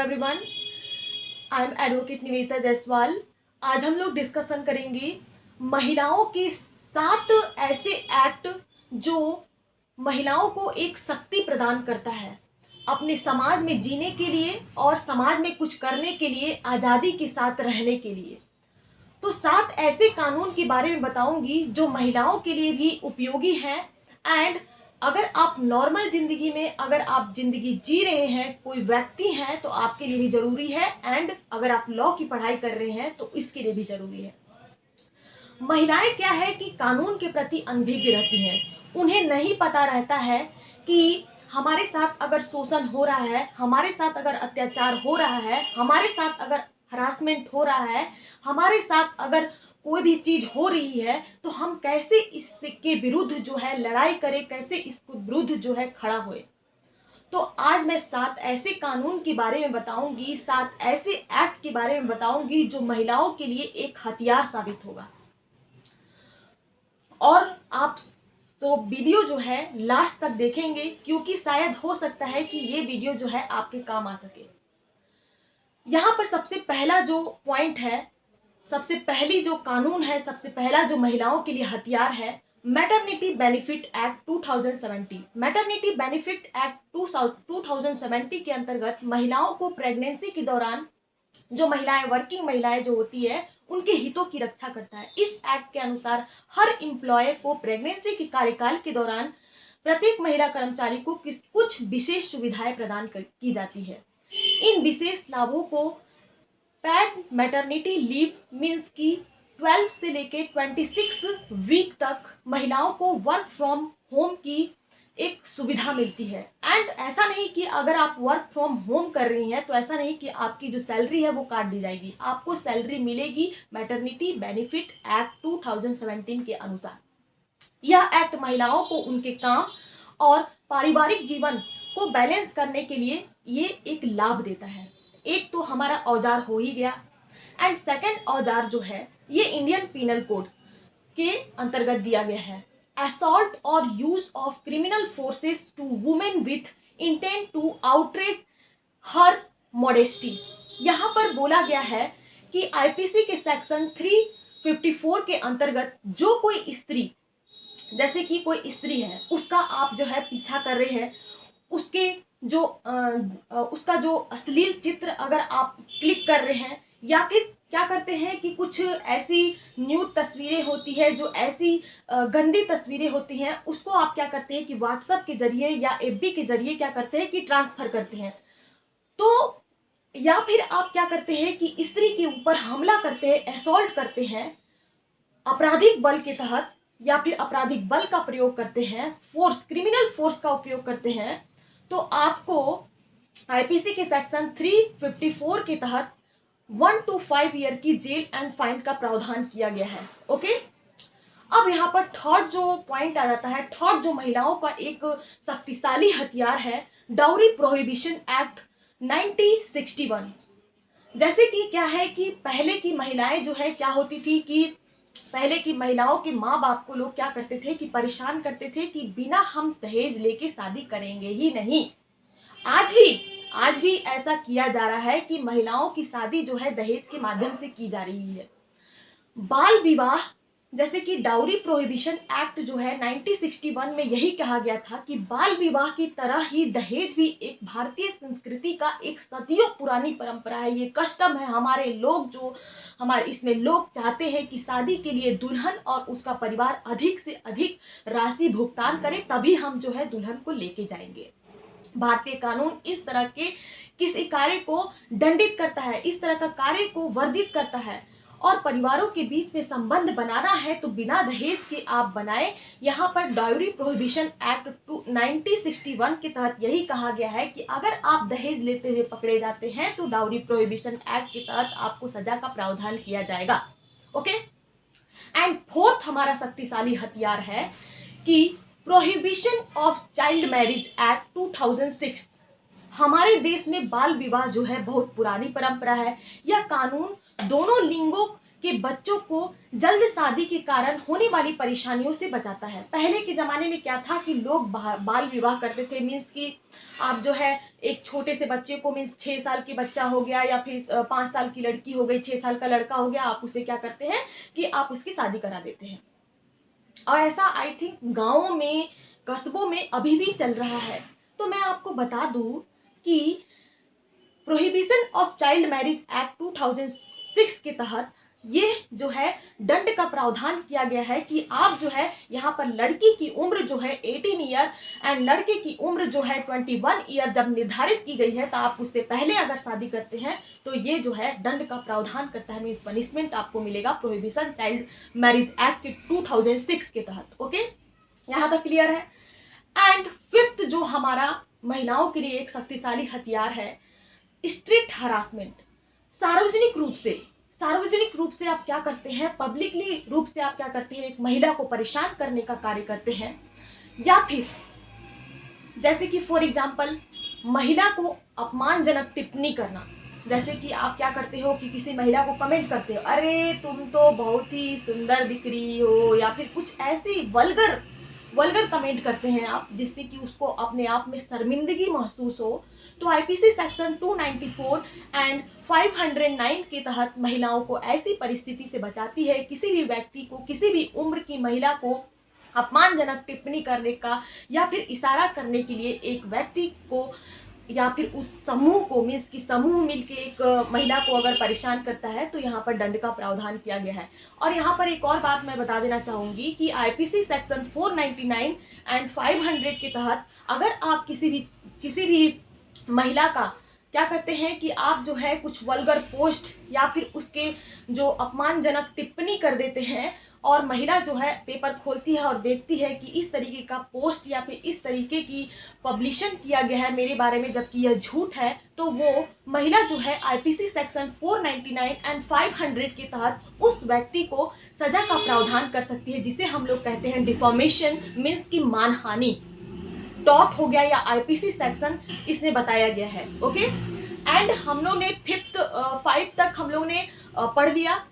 Everyone, I am advocate Nivedita Jaiswal. आज हम लोग डिस्कशन करेंगे महिलाओं के 7 ऐसे एक्ट जो महिलाओं को एक शक्ति प्रदान करता है अपने समाज में जीने के लिए और समाज में कुछ करने के लिए, आज़ादी के साथ रहने के लिए। तो 7 ऐसे कानून के बारे में बताऊंगी जो महिलाओं के लिए भी उपयोगी हैं। एंड अगर आप नॉर्मल जिंदगी में अगर आप जिंदगी जी रहे हैं, कोई व्यक्ति हैं, तो आपके लिए भी जरूरी है। एंड अगर आप लॉ की पढ़ाई कर रहे हैं तो इसके लिए भी जरूरी है। महिलाएं क्या है कि कानून के प्रति अनभिज्ञ रहती हैं। उन्हें नहीं पता रहता है कि हमारे साथ अगर शोषण हो रहा है, हमारे साथ अगर अत्याचार हो रहा है, हमारे साथ अगर हरासमेंट हो रहा है, हमारे साथ अगर कोई भी चीज हो रही है, तो हम कैसे इसके विरुद्ध जो है लड़ाई करें, कैसे इसके विरुद्ध जो है खड़ा हुए। तो आज मैं 7 ऐसे कानून के बारे में बताऊंगी, 7 ऐसे एक्ट के बारे में बताऊंगी जो महिलाओं के लिए एक हथियार साबित होगा। और आप तो वीडियो जो है लास्ट तक देखेंगे, क्योंकि शायद हो सकता है कि ये वीडियो जो है आपके काम आ सके। यहाँ पर सबसे पहला जो पॉइंट है, सबसे पहली जो कानून है, सबसे पहला जो महिलाओं के लिए हथियार है, maternity benefit act 2070। Maternity benefit act 2070 के अंतर्गत महिलाओं को प्रेगनेंसी के दौरान जो महिलाएं, वर्किंग महिलाएं जो होती है, उनके हितों की रक्षा करता है। इस एक्ट के अनुसार हर एम्प्लॉय को प्रेगनेंसी के कार्यकाल के दौरान प्रत्येक महिला कर्मचारी को कुछ विशेष सुविधाएं प्रदान की जाती है। इन विशेष लाभों को पैड मैटरनिटी लीव मीन्स की 12 से लेके 26 वीक तक महिलाओं को वर्क फ्रॉम होम की एक सुविधा मिलती है। एंड ऐसा नहीं कि अगर आप वर्क फ्रॉम होम कर रही हैं तो ऐसा नहीं कि आपकी जो सैलरी है वो काट दी जाएगी। आपको सैलरी मिलेगी मैटरनिटी बेनिफिट एक्ट 2017 के अनुसार। यह एक्ट महिलाओं को उनके काम और पारिवारिक जीवन को बैलेंस करने के लिए ये एक लाभ देता है। एक तो हमारा औजार हो ही गया। एंड सेकंड औजार जो है ये इंडियन पीनल कोड के अंतर्गत दिया गया है। असॉल्ट और use of criminal forces to women with intent to outrage her modesty. यहाँ पर बोला गया है कि आईपीसी के सेक्शन 354 के अंतर्गत जो कोई स्त्री, जैसे कि कोई स्त्री है, उसका आप जो है पीछा कर रहे हैं, उसके जो उसका जो अश्लील चित्र अगर आप क्लिक कर रहे हैं, या फिर क्या करते हैं कि कुछ ऐसी न्यूड तस्वीरें होती है, जो ऐसी गंदी तस्वीरें होती हैं, उसको आप क्या करते हैं कि व्हाट्सएप के जरिए या एफबी के जरिए क्या करते हैं कि ट्रांसफर करते हैं। तो या फिर आप क्या करते हैं कि स्त्री के ऊपर हमला करते हैं, असॉल्ट करते हैं, आपराधिक बल के तहत या फिर आपराधिक बल का प्रयोग करते हैं, फोर्स, क्रिमिनल फोर्स का उपयोग करते हैं, तो आपको आईपीसी के सेक्शन 354 के तहत 1 to 5 ईयर की जेल एंड फाइन का प्रावधान किया गया है। ओके, अब यहाँ पर थर्ड जो पॉइंट आ जाता है, थर्ड जो महिलाओं का एक शक्तिशाली हथियार है, डाउरी प्रोहिबिशन एक्ट 1961। जैसे कि क्या है कि पहले की महिलाएं जो है क्या होती थी कि पहले की महिलाओं के माँ बाप को लोग क्या करते थे कि परेशान करते थे कि बिना हम दहेज लेके शादी करेंगे ही नहीं। आज भी ऐसा किया जा रहा है कि महिलाओं की शादी जो है दहेज के माध्यम से की जा रही है। बाल विवाह, जैसे कि डाउरी प्रोहिबिशन एक्ट जो है 1961 में यही कहा गया था कि बाल विवाह की तरह ही दहेज भी एक भारतीय संस्कृति का एक सदियों पुरानी परंपरा है। ये कस्टम है। हमारे लोग जो हमारे इसमें लोग चाहते हैं कि शादी के लिए दुल्हन और उसका परिवार अधिक से अधिक राशि भुगतान करे, तभी हम जो है दुल्हन को लेके जाएंगे। भारतीय कानून इस तरह के किसी कार्य को दंडित करता है, इस तरह का कार्य को वर्जित करता है। और परिवारों के बीच में संबंध बनाना है तो बिना दहेज के आप बनाएं। यहाँ पर डाउरी प्रोहिबिशन एक्ट 1961 के तहत यही कहा गया है कि अगर आप दहेज लेते हुए पकड़े जाते हैं तो डाउरी प्रोहिबिशन एक्ट के तहत आपको सजा का प्रावधान किया जाएगा। ओके, एंड फोर्थ हमारा शक्तिशाली हथियार है कि prohibition of child marriage act 2006। हमारे देश में बाल विवाह जो है बहुत पुरानी परंपरा है। यह कानून दोनों लिंगों कि बच्चों को जल्द शादी के कारण होने वाली परेशानियों से बचाता है। पहले के ज़माने में क्या था कि लोग बाल विवाह करते थे, मीन्स कि आप जो है एक छोटे से बच्चे को, मीन्स 6 साल की बच्चा हो गया या फिर 5 साल की लड़की हो गई, 6 साल का लड़का हो गया, आप उसे क्या करते हैं कि आप उसकी शादी करा देते हैं। और ऐसा आई थिंक गाँवों में, कस्बों में अभी भी चल रहा है। तो मैं आपको बता दूं कि prohibition of child marriage act 2006 के तहत ये जो है दंड का प्रावधान किया गया है कि आप जो है यहाँ पर लड़की की उम्र जो है 18 ईयर एंड लड़के की उम्र जो है 21 ईयर जब निर्धारित की गई है, तो आप उससे पहले अगर शादी करते हैं तो ये जो है दंड का प्रावधान करता है, मीन्स पनिशमेंट आपको मिलेगा प्रोहिबिशन चाइल्ड मैरिज एक्ट के 2006 के तहत। ओके, यहाँ तक क्लियर है। एंड फिफ्थ जो हमारा महिलाओं के लिए एक शक्तिशाली हथियार है, स्ट्रीट हरासमेंट। सार्वजनिक रूप से आप क्या करते हैं, पब्लिकली रूप से आप क्या करते हैं, एक महिला को परेशान करने का कार्य करते हैं, या फिर जैसे कि फॉर एग्जांपल महिला को अपमानजनक टिप्पणी करना। जैसे कि आप क्या करते हो कि किसी महिला को कमेंट करते हो, अरे तुम तो बहुत ही सुंदर दिख रही हो, या फिर कुछ ऐसी वल्गर कमेंट करते हैं आप, जिससे कि उसको अपने आप में शर्मिंदगी महसूस हो। तो आईपीसी सेक्शन 294 एंड 509 के तहत महिलाओं को ऐसी परिस्थिति से बचाती है। किसी भी व्यक्ति को, किसी भी उम्र की महिला को अपमानजनक टिप्पणी करने का या फिर इशारा करने के लिए एक व्यक्ति को या फिर उस समूह को, मीन्स की समूह मिलके एक महिला को अगर परेशान करता है तो यहाँ पर दंड का प्रावधान किया गया है। और यहाँ पर एक और बात मैं बता देना चाहूंगी कि आईपीसी सेक्शन 499 एंड 500 के तहत अगर आप किसी भी महिला का क्या करते हैं कि आप जो है कुछ वल्गर पोस्ट या फिर उसके जो अपमानजनक टिप्पणी कर देते हैं, और महिला जो है पेपर खोलती है और देखती है कि इस तरीके का पोस्ट या फिर इस तरीके की पब्लिशन किया गया है मेरे बारे में, जबकि यह झूठ है, तो वो महिला जो है आईपीसी सेक्शन 499 एंड 500 के तहत उस व्यक्ति को सजा का प्रावधान कर सकती है, जिसे हम लोग कहते हैं डिफॉर्मेशन, मीन्स की मानहानि। टॉप हो गया या आईपीसी सेक्शन इसने बताया गया है। ओके, एंड हम लोग ने 5 तक हम लोग ने पढ़ लिया,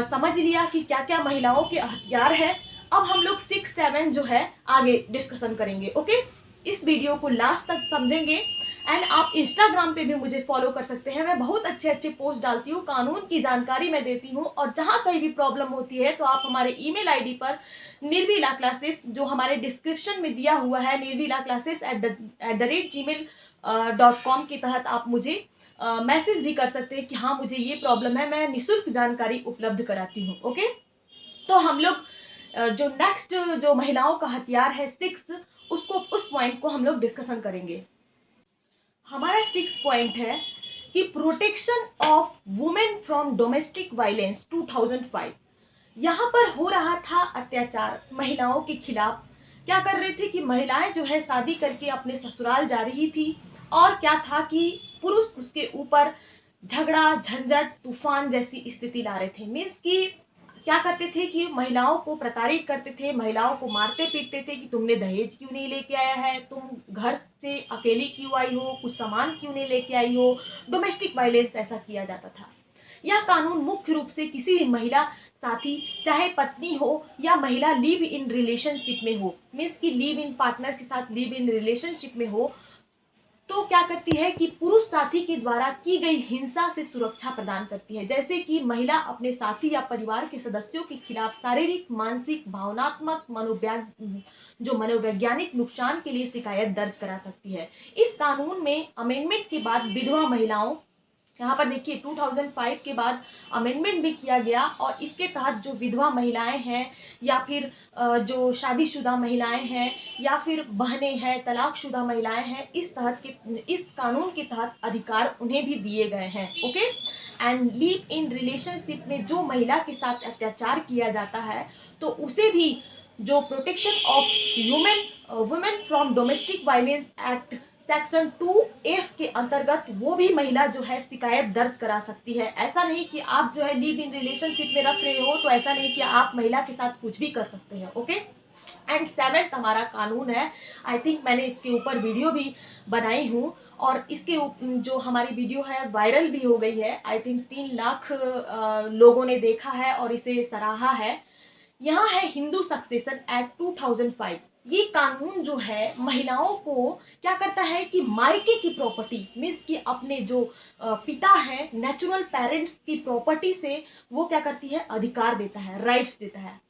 समझ लिया कि क्या क्या महिलाओं के हथियार है। अब हम लोग 6, 7 जो है आगे डिस्कशन करेंगे। ओके, इस वीडियो को लास्ट तक समझेंगे। एंड आप इंस्टाग्राम पे भी मुझे फॉलो कर सकते हैं, मैं बहुत अच्छे पोस्ट डालती हूँ, कानून की जानकारी मैं देती हूँ, और जहाँ कहीं भी प्रॉब्लम होती है तो आप हमारे ईमेल आईडी पर निर्विला क्लासेस जो हमारे डिस्क्रिप्शन में दिया हुआ है, nirvilaclasses@gmail.com के तहत आप मुझे मैसेज भी कर सकते हैं कि हाँ मुझे ये प्रॉब्लम है, मैं निःशुल्क जानकारी उपलब्ध कराती हूँ। ओके, तो हम लोग जो नेक्स्ट जो महिलाओं का हथियार है 6, उस पॉइंट को हम लोग डिस्कशन करेंगे। हमारा 6 पॉइंट है कि protection of women from domestic violence 2005। यहाँ पर हो रहा था अत्याचार महिलाओं के खिलाफ। क्या कर रहे थे कि महिलाएं जो है शादी करके अपने ससुराल जा रही थी, और क्या था कि पुरुष उसके ऊपर झगड़ा, झंझट, तूफान जैसी स्थिति ला रहे थे। मीन्स कि क्या करते थे कि महिलाओं को प्रताड़ित करते थे, महिलाओं को मारते पीटते थे कि तुमने दहेज क्यों नहीं लेके आया है, तुम घर से अकेली क्यों आई हो, कुछ सामान क्यों नहीं लेके आई हो। डोमेस्टिक वायलेंस ऐसा किया जाता था। यह कानून मुख्य रूप से किसी भी महिला साथी, चाहे पत्नी हो या महिला लिव इन रिलेशनशिप में हो, मीन्स की लिव इन पार्टनर के साथ लिव इन रिलेशनशिप में हो, तो क्या करती है कि पुरुष साथी के द्वारा की गई हिंसा से सुरक्षा प्रदान करती है। जैसे कि महिला अपने साथी या परिवार के सदस्यों के खिलाफ शारीरिक, मानसिक, भावनात्मक, मनोवैज्ञानिक नुकसान के लिए शिकायत दर्ज करा सकती है। इस कानून में अमेंडमेंट के बाद विधवा महिलाओं, यहाँ पर देखिए 2005 के बाद अमेंडमेंट भी किया गया, और इसके तहत जो विधवा महिलाएं हैं या फिर जो शादीशुदा महिलाएं हैं या फिर बहनें हैं, तलाकशुदा महिलाएं हैं, इस कानून के तहत अधिकार उन्हें भी दिए गए हैं। Okay, and live in relationship में जो महिला के साथ अत्याचार किया जाता है तो उसे भी जो protection of women from domestic violence act section 2F के अंतर्गत वो भी महिला जो है शिकायत दर्ज करा सकती है। ऐसा नहीं कि आप जो है लिव इन रिलेशनशिप में रख रहे हो तो ऐसा नहीं कि आप महिला के साथ कुछ भी कर सकते हैं। ओके, एंड 7th हमारा कानून है, आई थिंक मैंने इसके ऊपर वीडियो भी बनाई हूँ, और इसके जो हमारी वीडियो है वायरल भी हो गई है। आई थिंक 3 लाख लोगों ने देखा है और इसे सराहा है। यहाँ है हिंदू सक्सेशन एक्ट 2005। ये कानून जो है महिलाओं को क्या करता है कि मायके की प्रॉपर्टी मीन्स कि अपने जो पिता हैं नेचुरल पेरेंट्स की प्रॉपर्टी से वो क्या करती है, अधिकार देता है, राइट्स देता है।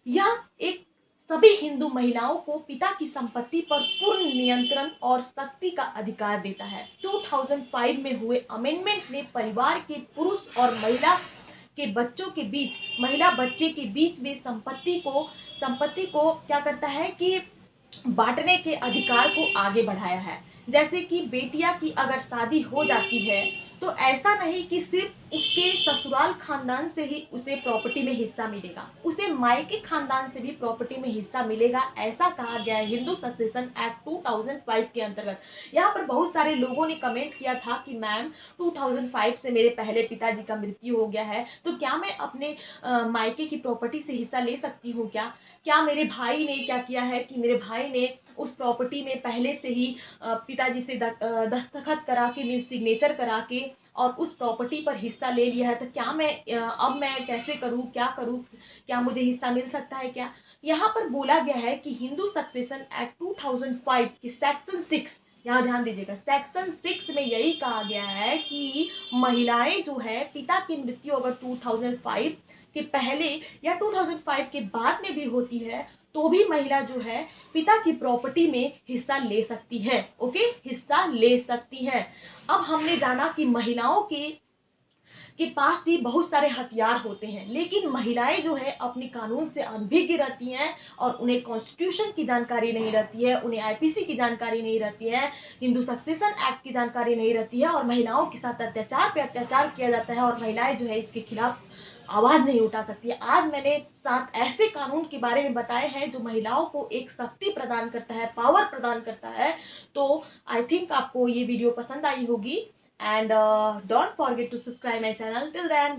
यह एक सभी हिंदू महिलाओं को पिता की संपत्ति पर पूर्ण नियंत्रण और शक्ति का अधिकार देता है। 2005 में हुए अमेंडमेंट ने परिवार के पुरुष और महिला के बच्चों के बीच, महिला बच्चे के बीच में संपत्ति को क्या करता है कि बांटने के अधिकार को आगे बढ़ाया है। जैसे कि बेटिया की अगर शादी हो जाती है तो ऐसा नहीं कि सिर्फ उसके ससुराल खानदान से ही उसे प्रॉपर्टी में हिस्सा मिलेगा, उसे मायके खानदान से भी प्रॉपर्टी में हिस्सा मिलेगा, ऐसा कहा गया है हिंदू सक्सेशन एक्ट 2005 के अंतर्गत। यहाँ पर बहुत सारे लोगों ने कमेंट किया था कि मैम 2005 से मेरे पहले पिताजी का मृत्यु हो गया है, तो क्या मैं अपने मायके की प्रॉपर्टी से हिस्सा ले सकती हूँ क्या मेरे भाई ने क्या किया है कि मेरे भाई ने उस प्रॉपर्टी में पहले से ही पिताजी से दस्तखत करा के, मीन सिग्नेचर करा के और उस प्रॉपर्टी पर हिस्सा ले लिया है, तो क्या मैं अब मैं कैसे करूं, क्या करूं, क्या मुझे हिस्सा मिल सकता है क्या? यहाँ पर बोला गया है कि हिंदू सक्सेशन एक्ट 2005 की सेक्शन 6, यहाँ ध्यान दीजिएगा, सेक्शन 6 में यही कहा गया है कि महिलाएं जो है पिता की मृत्यु अगर 2005 के पहले या 2005 के बाद में भी होती है तो भी महिला जो है पिता की प्रॉपर्टी में हिस्सा ले सकती है। ओके, हिस्सा ले सकती है। अब हमने जाना कि महिलाओं के पास भी बहुत सारे हथियार होते हैं, लेकिन महिलाएं जो है अपनी कानून से अनभिज्ञ रहती हैं और उन्हें कॉन्स्टिट्यूशन की जानकारी नहीं रहती है, उन्हें आईपीसी की जानकारी नहीं रहती है, हिंदू सक्सेशन एक्ट की जानकारी नहीं रहती है और महिलाओं के साथ अत्याचार पे अत्याचार किया जाता है और महिलाएं जो है इसके खिलाफ आवाज नहीं उठा सकती है। आज मैंने 7 ऐसे कानून के बारे में बताए हैं जो महिलाओं को एक शक्ति प्रदान करता है, पावर प्रदान करता है। तो आई थिंक आपको ये वीडियो पसंद आई होगी and don't forget to subscribe my channel. Till then